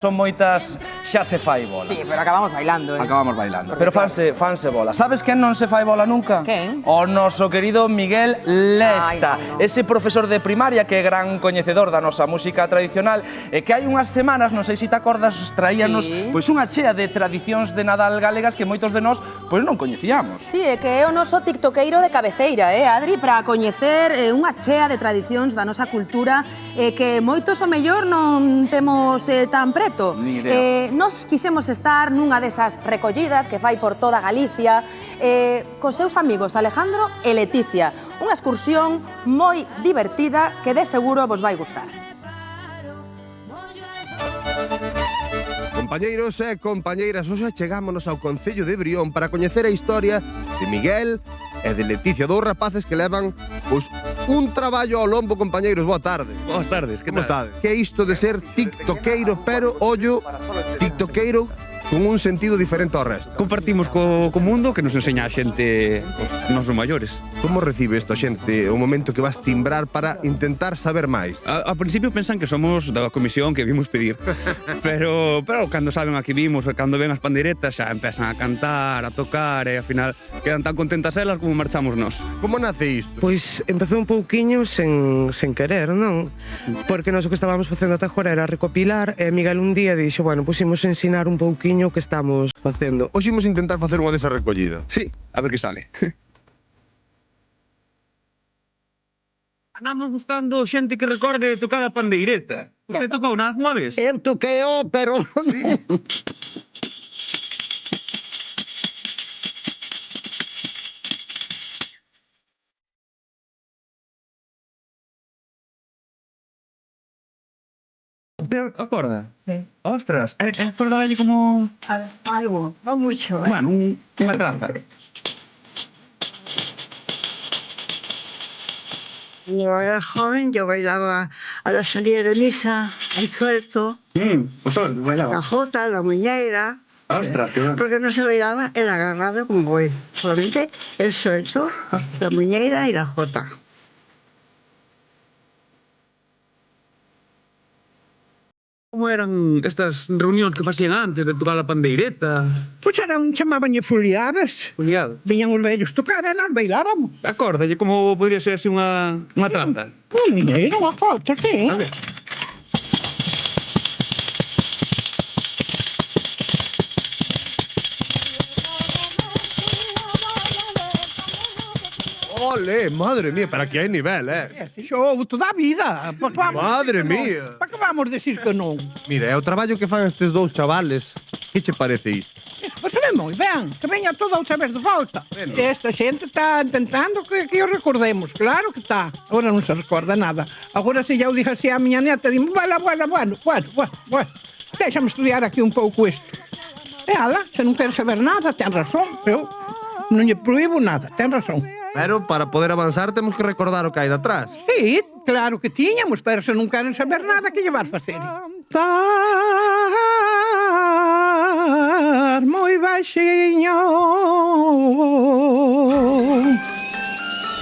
Son moitas, xa se fai bola. Sí, pero acabamos bailando, Acabamos bailando. Pero fanse bola. Sabes quen non se fai bola nunca? Quen? O noso querido Miguel Lesta. Ai, no. Ese profesor de primaria que é gran coñecedor da nosa música tradicional e que hai unhas semanas, non sei se te acordas, traíanos Sí. pois unha chea de tradicións de Nadal galegas que moitos de nós pois non coñecíamos. Sí, é que é o noso tiktokeiro de cabeceira, Adri, para coñecer unha chea de tradicións da nosa cultura que moitos o mellor non temos tan preto. Ni idea. Nos quixemos estar nunha desas recollidas que fai por toda Galicia cos seus amigos Alejandro e Leticia. Unha excursión moi divertida que de seguro vos vai gustar. Compañeiros e compañeiras, hoxe chegámonos ao Concello de Brión para coñecer a historia de Miguel e de Leticia, dous rapaces que levan un traballo ao lombo, compañeiros. Boa tarde. Boas tardes, que Como tal? estades? Que é isto de ser tiktokeiro, pero, ollo, tiktokeiro con un sentido diferente ao resto? Compartimos co mundo que nos enseña a xente, os nosos maiores. Como recibe isto a xente o momento que vas timbrar para intentar saber máis? A principio pensan que somos da comisión que vimos pedir, pero cando saben a que vimos, cando ven as pandeiretas, xa empezan a cantar, a tocar, e ao final quedan tan contentas elas como marchamos nós. Como nace isto? Pois empezou un pouquiño sen querer, non? Porque nós o que estábamos facendo ata agora era recopilar e Miguel un día dixo, bueno, pois imos ensinar un pouquiño o que estamos facendo. Hoxe imos intentar facer unha desa recollida. Sí, a ver que sale. Andamos buscando xente que recorde tocar a pandeireta. Te tocou unha vez? Eu toqueo, pero... Te acorda? Sí. Ostras, acordaballe como... Algo, no mucho. Bueno, unha traza. Yo era joven, yo bailaba a la salida de misa, el suelto, Pues bailaba. la jota, la muñeira, Ostras, que bueno. porque no se bailaba el agarrado como hoy, solamente el suelto, la muñeira y la jota. Como eran estas reunións que facían antes de tocar a pandeireta? Pues eran, chamaban fuliadas, Juliado. viñan os vellos tocar e nós bailábamos. Acordalle como podría ser así unha tranza? Un muñeiro, unha jota, sí. A ver. Ole, madre mía, para que hai nivel, Xo toda a vida. Madre mía. Para que vamos decir que non? Mira, é o traballo que fan estes dous chavales. Que che parece isto? Pois se ve moi ben, que veña toda outra vez de volta. Bueno. E esta xente está intentando que o recordemos. Claro que está. Agora non se recorda nada. Agora se ya o dije así a miña neta, dime, bueno. Déxame estudiar aquí un pouco isto. E ala, se non quere saber nada, ten razón. Eu non lle proíbo nada, ten razón. Pero para poder avanzar temos que recordar o que hai detrás. Sí, claro que tiñamos, pero se non queren saber nada, que llevar facer? Cantar moi baixinho